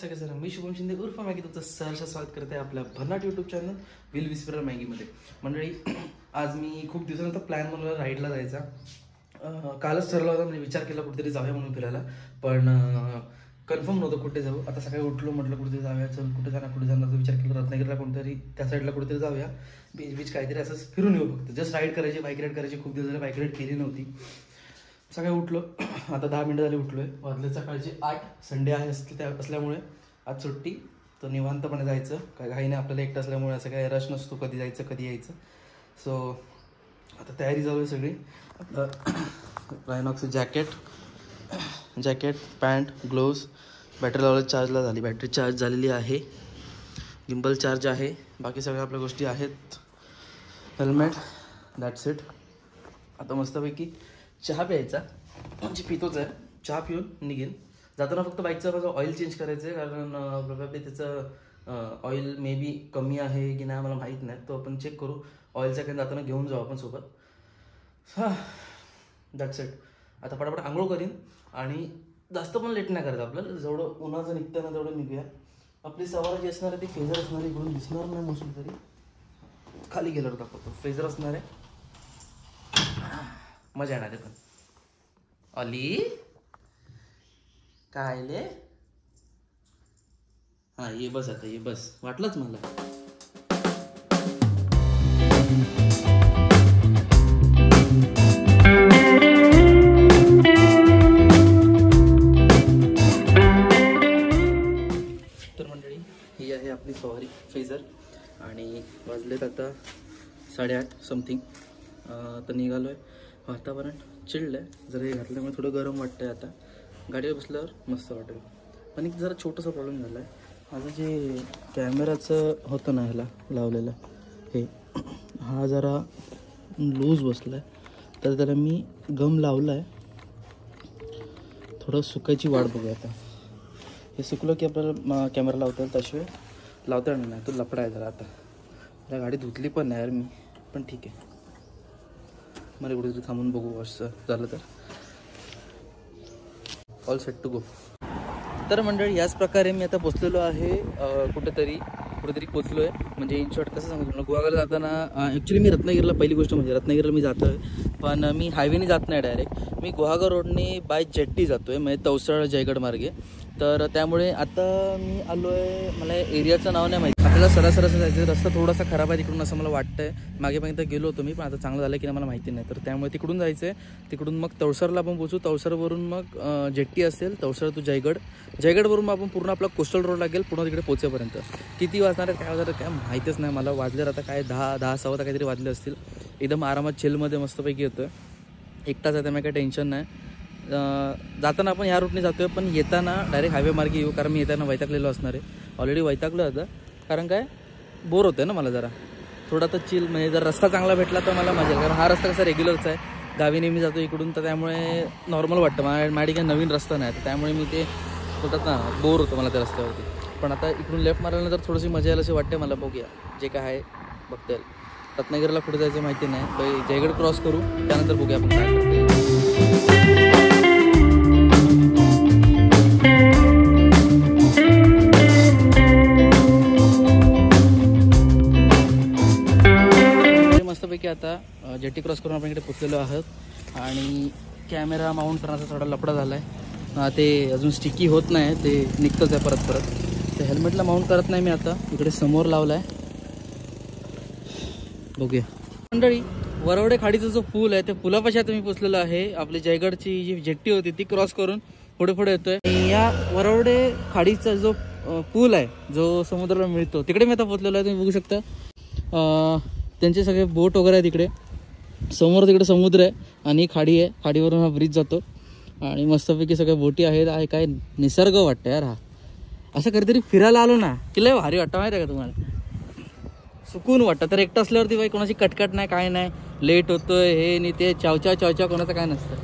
सगळ्यांना मी शुभम शिंदे उर्फ मॅगी तुमचं सहर्ष स्वागत करते आपल्या भन्नाट यूट्यूब चॅनल विल विस्परर मॅगीमध्ये. मंडळी, आज मी खूप दिवसानंतर प्लॅन बनवला राईडला जायचा. कालच ठरला होता, म्हणजे विचार केला कुठेतरी जाऊया म्हणून फिरायला, पण कन्फर्म नव्हतं कुठे जाऊ. आता सकाळी उठलो, म्हटलं कुठेतरी जाऊया, चल कुठे जाणार तर विचार केला रत्नागिरीला कोणतरी त्या साईडला कुठेतरी जाऊया, बीच काहीतरी असंच फिरून येऊ. फक्त जस्ट राईड करायची, बाईक राईड करायची. खूप दिवस झाले बाईक राईड केली नव्हती. सकाळी उठलो, आता 10 मिनिटं झाली उठलोय. वाजले सकाळचे 8. संडे आहे असल्यामुळे आज सुट्टी, तर निवांतपणे जायचं. काय घाई नाही, आपल्याला एकटं असल्यामुळे असं काय रश नसतो कधी जायचं कधी यायचं. सो आता तयारी चालू आहे सगळी. आपलं रायनॉक्सचं जॅकेट, पॅन्ट, ग्लोव्स, बॅटरी लावलं चार्जला झाली, बॅटरी चार्ज झालेली आहे, गिम्बल चार्ज आहे, बाकी सगळ्या आपल्या गोष्टी आहेत, हेल्मेट, दॅट्स इट. आता मस्तपैकी चहा प्यायचा, म्हणजे पितोच आहे. चहा पिऊन निघेन. जाताना फक्त बाईकचं माझं ऑइल चेंज करायचं आहे, कारण प्रोबॅबली त्याचं ऑइल मे बी कमी आहे की नाही मला माहीत नाही, तो आपण चेक करू. ऑइलचं काही जाताना घेऊन जाऊ आपण सोबत. हां, दॅट्स इट. आता पटापट आंघोळ करीन आणि जास्त पण लेट नाही करायचं. आपल्याला जेवढं उन्हाचं निघतं ना तेवढं निघूया. आपली सवार जी असणार आहे ती फेजर असणार आहे, इकडून दिसणार नाही मोस्टली, तरी खाली गेल्यावर दाखवतो. फेजर असणार आहे, मजा येणार आहे. पण अली काय ले, हां ये बस, आता ये बस, वाटलंच मला. तर मंडळी, ही आहे आपली सवारी फेजर आणि वाजलेत आता 8:30 समथिंग. तर निघालो आहे. वातावरण चिल्ड आहे, जर हे घातल्यामुळे थोडं गरम वाटतं आहे. आता गाडीवर बसल्यावर मस्त वाटेल. पण एक जरा छोटासा प्रॉब्लेम झाला आहे. माझं जे कॅमेराचं होतं ना ह्याला लावलेलं, हे हा जरा लूज बसला आहे, तर त्याला मी गम लावला आहे. थोडं सुकायची वाट बघूया आता. हे सुकलं की आपल्याला कॅमेरा लावता येईल, त्याशिवाय लावता येणार नाही. तो लफडा आहे जरा. आता त्या गाडी धुतली पण नाही यार मी, पण ठीक आहे. मला कुठेतरी थांबून बघू असं झालं तर. All set to go. तर मंडळी, याच प्रकारे मी आता पोचलेलो आहे. कुठेतरी पोचलो आहे. म्हणजे इन शॉर्ट कसं सांगू तुम्हाला, गोवाला जाताना ॲक्च्युली मी रत्नागिरीला, पहिली गोष्ट म्हणजे रत्नागिरीला मी जातो आहे, पण मी हायवेने जात नाही डायरेक्ट. मी गुहागर रोडने बाय जेट्टी जातो आहे, म्हणजे तवसळ जयगड मार्गे. तर त्यामुळे आता मी आलो आहे, मला एरियाचं नाव नाही माहिती. आपल्याला सरस जायचं, रस्ता थोडासा खराब आहे तिकडून असं मला वाटतं आहे. मागे एकदा गेलो होतो मी, पण आता चांगलं झालं की नाही मला माहिती नाही. तर त्यामुळे तिकडून जायचं आहे. तिकडून मग तवसरला आपण पोचू. तवसरवरून मग जेट्टी असेल, तवसर टू जयगडवरून आपण पूर्ण आपला कोस्टल रोड लागेल पूर्ण तिकडे पोचेपर्यंत. किती वाजणार आहे, काय वाजणार आहे, काय माहितीच नाही मला. वाजले आता काय 10 सव्वा काहीतरी वाजले असतील. एकदम आरामात चिलमध्ये मस्तपैकी येतो आहे. एकटाच आहे, त्यामुळे काही टेन्शन नाही. जाताना आपण ह्या रूटने जातो आहे, पण येताना डायरेक्ट हायवे मार्गे येऊ, कारण मी येताना वैतागलेलो असणार आहे. ऑलरेडी वैतागलो होतं, कारण काय बोर होतं ना मला जरा. थोडा तर चिल, म्हणजे जर रस्ता चांगला भेटला तर मला मजा येईल, कारण हा रस्ता कसा रेग्युलरचा आहे. गावी नेहमी जातो इकडून, तर त्यामुळे नॉर्मल वाटतं. माझ्या काही नवीन रस्ता नाही, तर त्यामुळे मी ते थोडं ना बोर होतं मला त्या रस्त्यावरती. पण आता इकडून लेफ्ट मारल्यानंतर थोडीशी मजा यायला अशी वाटते मला. बघूया जे काय आहे बघता येईल. रत्नागिरीला कुठे जायचं माहिती नाही, जयगड क्रॉस करू, त्यानंतर बघूया आपण काय करतो. मस्तपैकी आता जेट्टी क्रॉस करून आपण इकडे पोचलेलो आहोत आणि कॅमेरा माउंट करण्याचा थोडा लफडा झाला आहे. ते अजून स्टिकी होत नाही, ते निघतंच आहे परत. ते हेल्मेटला माउंट करत नाही मी. आता इकडे समोर लावला आहे, बघूया. मंडळी, वरवडे खाडीचा जो पूल आहे, त्या पुलापाशी आता मी पोचलेलो आहे. आपली जयगडची जी जेट्टी होती ती क्रॉस करून पुढे येतोय. या वरवडे खाडीचा जो पूल आहे, जो समुद्राला मिळतो, तिकडे मी आता पोचलेलो आहे. तुम्ही बघू शकता त्यांचे सगळे बोट वगैरे आहे तिकडे. समोर तिकडे समुद्र आहे आणि खाडी आहे. खाडीवरून हा ब्रिज जातो आणि मस्तपैकी सगळ्या बोटी आहेत. काय निसर्ग वाटतं यार. हा असं कधीतरी फिरायला आलो ना की लय भारी वाटतं, माहिती आहे का तुम्हाला. सुकून वाटतं. तर एकटं असल्यावरती बाई कोणाची कटकट नाही, काय नाही, लेट होतोय हे नाही ते चावचा कोणाचं काय नसतं.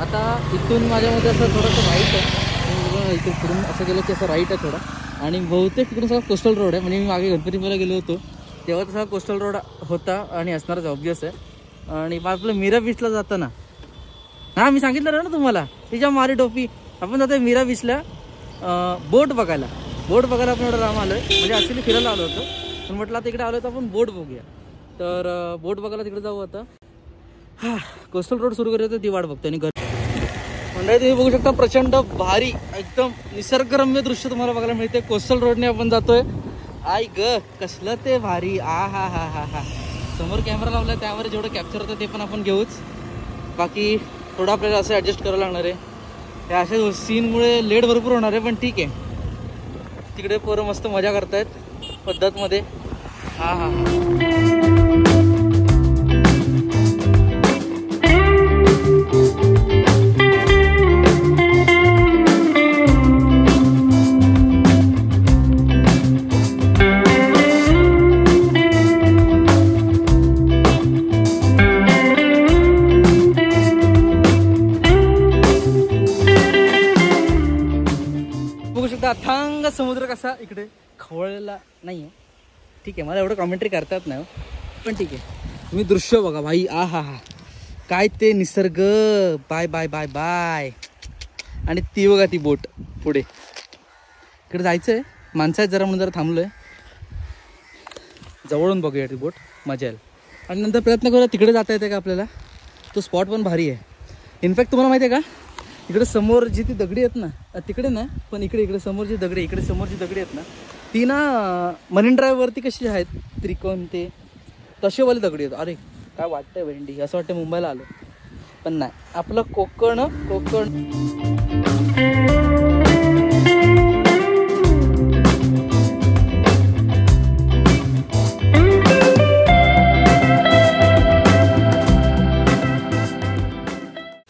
आता इथून माझ्यामध्ये असं थोडंसं राईट आहे, इथून फिरून असं गेलं की असं राईट आहे थोडा, आणि बहुतेक तिकडून सगळा कोस्टल रोड आहे. म्हणजे मी मागे गणपतीपुळ्याला गेलो होतो तेव्हा तसा कोस्टल रोड होता आणि असणारच ऑब्वियस आहे. आणि आपलं मीरा बीचला जाताना, हां मी सांगितलं ना तुम्हाला, तिच्या मारी टोपी, आपण जातो मीरा बीचला. बोट बघायला आपण एवढं लांब आलो आहे. म्हणजे ॲक्च्युली फिरायला आलो होतो, पण म्हटलं आता इकडे आलो तर आपण बोट बघूया. तर बोट बघायला तिकडे जाऊ आता. हां, कोस्टल रोड सुरू करायचं ती वाट बघतो. आणि घर मंडळी तुम्ही बघू शकता, प्रचंड भारी एकदम निसर्गरम्य दृश्य तुम्हाला बघायला मिळते. कोस्टल रोडने आपण जातोय. आई ग, कसलं ते भारी. आ हा हा हा हा. समोर कॅमेरा लावला, त्यावर जेवढं कॅप्चर होतं ते पण आपण घेऊच. बाकी थोडं आपल्याला असं ॲडजस्ट करावं लागणार आहे. या अशा सीनमुळे लेट भरपूर होणार आहे, पण ठीक आहे. तिकडे पोरं मस्त मजा करतायत पद्धतमध्ये. हा हा अथांग समुद्र कसा इकडे खवळलेला नाहीये. ठीक आहे, मला एवढं कॉमेंट्री करतात नाही, पण ठीक आहे. तुम्ही दृश्य बघा भाई. आ हा हा, काय ते निसर्ग. Bye bye bye bye. आणि ती बघा ती बोट पुढे. इकडे जायचं आहे, माणसं आहेत जरा म्हणून जरा थांबलोय. जवळून बघूया ती बोट, मजा येईल. आणि नंतर प्रयत्न करूया तिकडे जाता येते का आपल्याला. तो स्पॉट पण भारी आहे. इनफॅक्ट तुम्हाला माहिती आहे का, इकडे समोर जी ती दगडी आहेत ना, तिकडे ना, पण इकडे समोर जी दगडी, इकडे समोर जी दगडी आहेत ना, ती ना मरीन ड्राईव्हवरती कशी आहेत त्रिकोण ते तसेवाली दगडी आहेत. अरे काय वाटतंय भेंडी, असं वाटतं मुंबईला आलो, पण नाही. आपलं कोकण.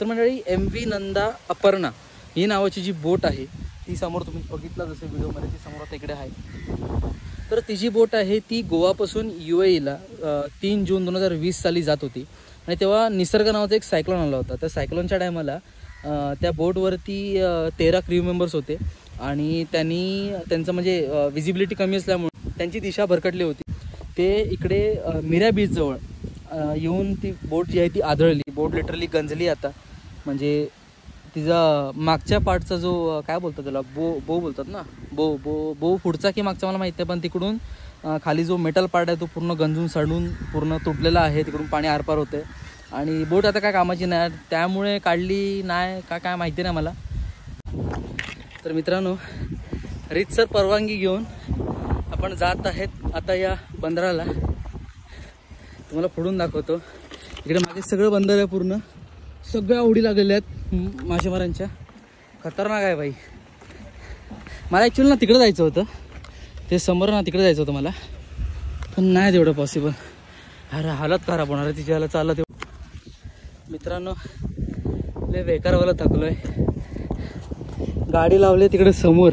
तर मंडळी, MV नंदा अपर्णा ही नावाची जी बोट आहे ती समोर तुम्ही बघितलं जसं व्हिडिओमध्ये, ती समोर आता इकडे आहे. तर ती जी बोट आहे ती गोवापासून UAEला 3 जून 2020 साली जात होती. आणि तेव्हा निसर्ग नावाचा एक सायक्लोन आला होता. त्या सायक्लोनच्या टायमाला त्या बोटवरती 13 क्रू मेंबर्स होते. आणि त्यांचं म्हणजे विजिबिलिटी कमी असल्यामुळे त्यांची दिशा भरकटली होती. ते इकडे मिरा बीचजवळ येऊन ती बोट जी आहे ती आदळली. बोट लिटरली गंजली. आता म्हणजे तिचा मागच्या पार्टचा जो काय बोलतात त्याला, बो बोलतात ना, बो पुढचा की मागचा मला माहीत नाही, पण तिकडून खाली जो मेटल पार्ट आहे तो पूर्ण गंजून सडून पूर्ण तुटलेला आहे. तिकडून पाणी आरपार होते. आणि बोट आता काय कामाची नाही, त्यामुळे काढली नाही का काय माहिती नाही मला. तर मित्रांनो, रीतसर परवानगी घेऊन आपण जात आहेत आता या बंदराला. तुम्हाला पुढून दाखवतो. इकडे मागे सगळं बंदर आहे, पूर्ण सगळ्या ओढी लागलेल्या आहेत मासेमारांच्या. खतरनाक आहे भाई. मला ॲक्च्युअली ना तिकडे जायचं होतं, ते समोर ना तिकडे जायचं होतं मला, पण नाही तेवढं पॉसिबल. अरे हालत खराब होणार आहे तिच्याला चालत. मित्रांनो, लय बेकारवाला थकलो आहे. गाडी लावली तिकडे समोर,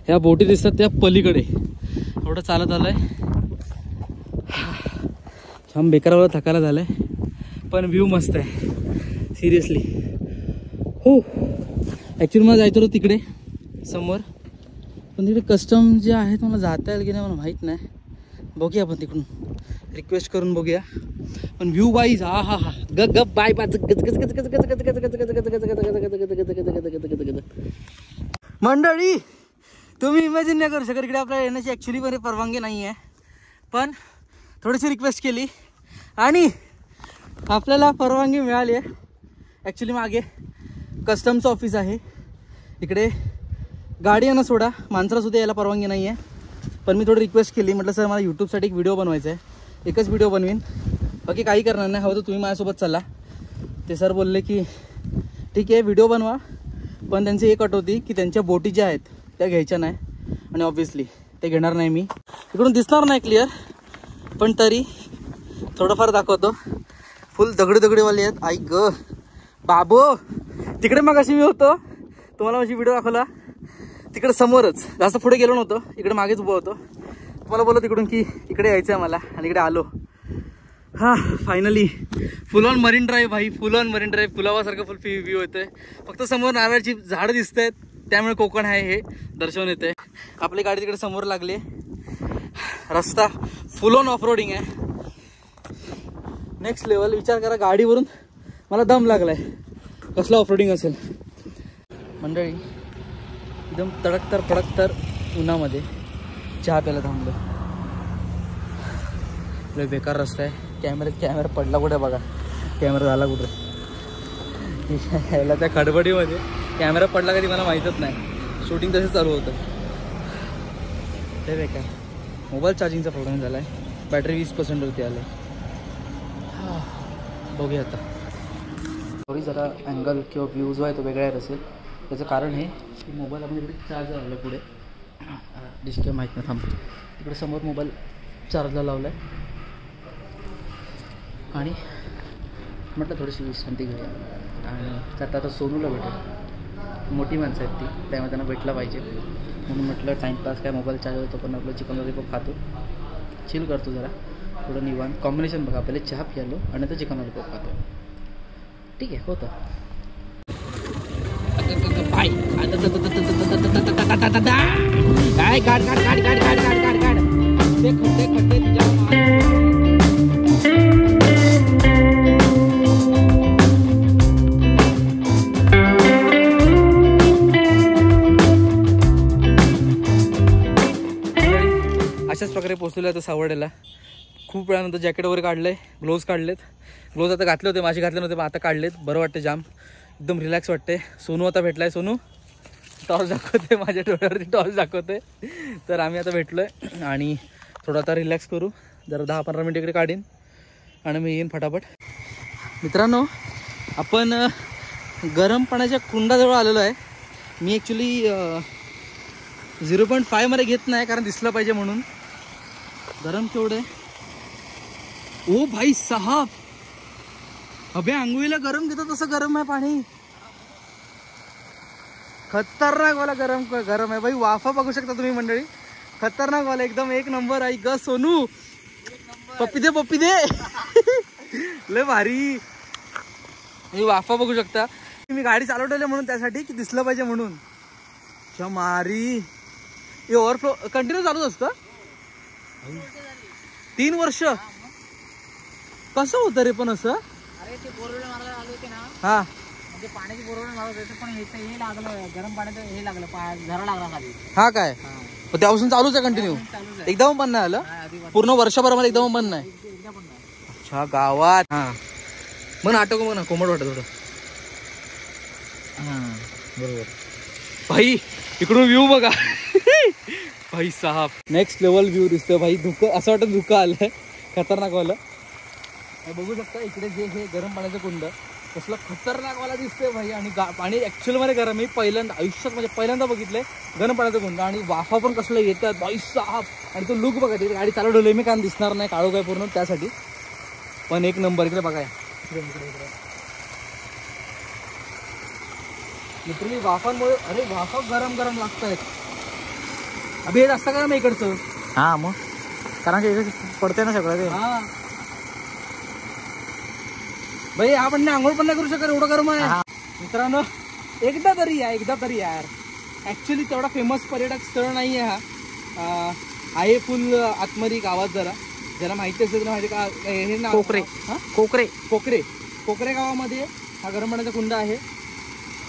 ह्या बोटी दिसतात त्या पलीकडे. एवढं चालत आलं आहे, छान बेकारवाला थकायला झालं आहे. पण व्ह्यू मस्त आहे सिरियसली. हो, ॲक्च्युली मला जायचं होतं तिकडे समोर, पण तिकडे कस्टम जे आहेत मला जाता येईल की नाही मला माहीत नाही. बघूया आपण तिकडून रिक्वेस्ट करून बघूया. पण व्ह्यू वाईज हा हा हा गप गप बाय बाय गज गज गज गज गज गज गज गज गज गज गज. मंडळी, तुम्ही इमॅजिन नाही करू शकत, इकडे आपल्याला येण्याची ॲक्च्युली बरी परवानगी नाही आहे, पण थोडीशी रिक्वेस्ट केली आणि आपल्याला परवानगी मिळाली आहे. ॲक्च्युली मागे कस्टमचं ऑफिस आहे. इकडे गाडी आहे ना सोडा, माणसालासुद्धा यायला परवानगी नाही आहे. पण मी थोडी रिक्वेस्ट केली, म्हटलं सर मला यूट्यूबसाठी एक व्हिडिओ बनवायचा आहे, एकच व्हिडिओ बनवीन, बाकी काही करणार नाही, हवं तर तुम्ही माझ्यासोबत चला. ते सर बोलले की ठीक आहे व्हिडिओ बनवा, पण त्यांची एक अट होती की त्यांच्या बोटी ज्या आहेत त्या घ्यायच्या नाही. आणि ऑब्व्हियसली ते घेणार नाही मी. इकडून दिसणार नाही क्लिअर, पण तरी थोडंफार दाखवतो. फुल दगडीवाले आहेत. आई ग बाबो, तिकडे मग अशी मी होतो, तुम्हाला माझी व्हिडिओ दाखवला तिकडे समोरच, जास्त पुढे गेलो नव्हतो, इकडे मागेच उभं होतो. तुम्हाला बोललो तिकडून की इकडे यायचं आहे मला, आणि इकडे आलो. हां, finally full on Marine Drive भाई, फुल ऑन मरीन ड्राईव्ह. पुलावासारखं फुल व्ह्यू येतोय. फक्त समोर नारळाची झाडं दिसत आहेत, त्यामुळे कोकण आहे हे दर्शवून येते. आपली गाडी तिकडे समोर लागली. रस्ता फुल ऑन ऑफ रोडिंग आहे, नेक्स्ट लेवल. विचार करा, गाडीवरून मला दम लागलाय, कसला ऑफ रोडिंग असेल. मंडळी, एकदम तडकतर पडकतर उन्हामध्ये चहा प्यायला थांबलो. लय बेकार रस्ता आहे. कॅमेरा पडला कुठे बघा. कॅमेरा झाला कुठे यायला त्या खडबडीमध्ये कॅमेरा पडला कधी मला माहीतच नाही. शूटिंग तसंच चालू होतं. लय बेकार. मोबाईल चार्जिंगचा प्रॉब्लेम झाला आहे. बॅटरी 20%वरती आलं. बघूया आता. थोडी जरा अँगल किंवा व्ह्यू जो आहे तो वेगळा असेल. त्याचं कारण हे की मोबाईल आपण इकडे चार्ज लावला पुढे डिस्प्ले माहीत नाही. थांब इकडे समोर मोबाईल चार्जला लावला आहे आणि म्हटलं थोडीशी विश्रांती घेऊया. आणि त्यात आता सोनूला भेटेल. मोठी माणसं आहेत ती, त्यामुळे त्यांना भेटला पाहिजे म्हणून म्हटलं टाईमपास काय मोबाईल चार्ज होतो पण आपलं चिकन लॉलीपॉप खातो, चिल करतो जरा थोडं निवांत. कॉम्बिनेशन बघा, पहिले चहा पियालो आणि आता चिकन लॉलीपॉप खातो. ठीक आहे होतं. काय काढ काढ काढ काढ काढ काढ काढ काढ ते खड्डे खड्डे तुझ्या अशाच प्रकारे पोहोचलेलो आहे आता सावर्ड्याला. खूप वेळानंतर जॅकेट वगैरे काढलं आहे, ग्लोव्ज काढलेत. ग्लोव्ज आता घातले होते, माझे घातले नव्हते पण आता काढलेत. बरं वाटतं जाम, एकदम रिलॅक्स वाटते. सोनू आता भेटला आहे. सोनू टॉर्च दाखवते, माझ्या डोळ्यावरती टॉर्च दाखवते. तर आम्ही आता भेटलो आहे आणि थोडं आता रिलॅक्स करू. जरा 10-15 मिनिट इकडे काढीन आणि मी येईन फटाफट. मित्रांनो, आपण गरम पाण्याच्या कुंडाजवळ आलेलो आहे. मी ॲक्च्युली 0.5 मध्ये घेत नाही कारण दिसलं पाहिजे म्हणून. गरम केवढं आहे ओ भाई साहब. अबे आंघोळीला गरम घेतो तसं गरम आहे पाणी. खतरनाक वाला गरम आहे भाई. वाफा बघू शकता तुम्ही मंडळी. खतरनाक वाला एकदम एक नंबर. आई ग सोनू पप्पी दे लय भारी. ही वाफा बघू शकता. मी गाडी चालवलेली म्हणून त्यासाठी की दिसलं पाहिजे म्हणून. मारी हे ओव्हरफ्लो कंटिन्यू चालूच असतं. 3 वर्ष कसं होतं रे पण असं. अरे ते बोरवेल मारायला आले होते ना. हा म्हणजे पाण्याची बोरवेल मारत होते पण हे लागलं गरम पाण्याचं हे लागलं झरा लागला खाली. हा काय त्यापासून चालूच आहे कंटिन्यू. एकदम बंद नाही आलं पूर्ण वर्षभरामध्ये एकदम बंद नाही. अच्छा गावात. हा मग नाटक मग ना कोमट वाटत थोडं. हा बरोबर भाई. इकडून व्ह्यू बघा भाई साहब. नेक्स्ट लेवल व्ह्यू दिसतोय भाई. धुकं असं वाटतं धुकं आलंय खतरनाक वाला. बघू शकता इकडे जे हे गरम पाण्याचं कुंड कसलं खतरनाक वाला दिसतंय भाई. आणि पाणी ऍक्च्युअल मध्ये गरम. मी पहिल्यांदा आयुष्यात म्हणजे पहिल्यांदा बघितलंय गरम पाण्याचं कुंड. आणि वाफा पण कसलं येतात भाई साहब. आणि तो लुक बघा तिथे गाडी चालवलेली मी कारण दिसणार नाही काळू काय पूर्ण त्यासाठी. पण एक नंबर. इकडे बघा इकडे लिटरली वाफांमुळे. अरे वाफा गरम गरम लागतायत. अभि हे जास्त गरम आहे इकडचं. हा मग कारण की पडते ना सगळं ते. हा भाई आपण आंघोळ पण नाही करू शकत एवढं गरम आहे. मित्रांनो एकदा तरी यार. ऍक्च्युली तेवढा फेमस पर्यटक स्थळ नाही आहे हा. आहे फुल आतमध्ये गावात. जरा ज्याला माहिती असेल तर माहिती का हे ना कोकरे गावामध्ये हा गरम पाण्याचा कुंड आहे.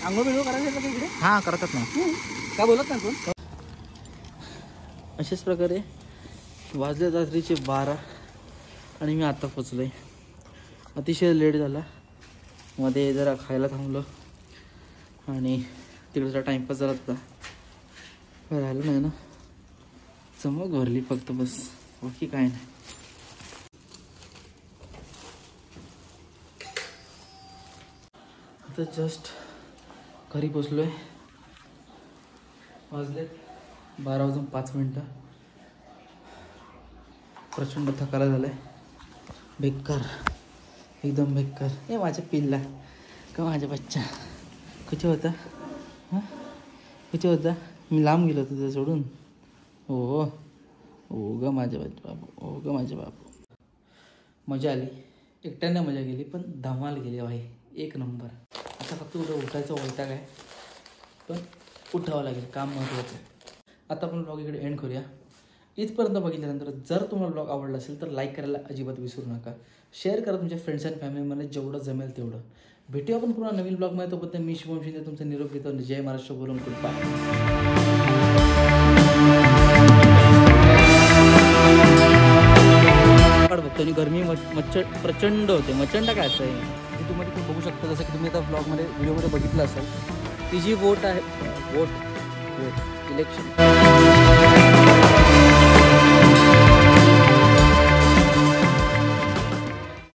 आंघोळ बिंघोळ करायचं का इकडे. हा करतात ना. काय बोलत नाही कोण. अशाच प्रकारे वाजले रात्रीचे 12 आणि मी आता पोचलोय. अतिशय लेट झाला. मध्ये जरा खायला थांबलो आणि तिकडे जरा टाइमपास झाला होता. राहिलं नाही ना. चमक भरली फक्त बस, बाकी काय नाही. आता जस्ट घरी पोचलोय. वाजले 12:05. प्रचंड थकायला झालंय. बेकार एकदम बेकार. हे माझ्या पिल्ला का माझ्या बच्चा कुठे होता. हां कुठे होता. मी लांब गेलो होतो तिथे सोडून. हो ग माझ्या बाबू. हो ग माझे बाबू. मजा आली. एकट्याने मजा गेली पण धमाल गेली भाई. एक नंबर. आता फक्त उठायचं वैताग आहे पण उठावं लागेल. काम महत्त्वाचं आहे. आता आपण ब्लॉग इकडे एंड करूया. इथपर्यंत बघितल्यानंतर जर तुम्हाला ब्लॉग आवडला असेल तर लाईक करायला अजिबात विसरू नका. शेअर करा तुमच्या फ्रेंड्स अँड फॅमिलीमध्ये जेवढं जमेल तेवढं. भेटूया आपण पुन्हा नवीन ब्लॉगमध्ये. तोपर्यंत मी शुभम शिंदे तुमचा निरोप घेतो. जय महाराष्ट्र बोलून बाय. बघतो आणि गरमी प्रचंड होते. मचंड काय असं आहे जे तुम्ही तिथे बघू शकता. जसं की तुम्ही आता ब्लॉगमध्ये व्हिडिओमध्ये बघितलं असेल ती जी वोट आहे, वोट इलेक्शन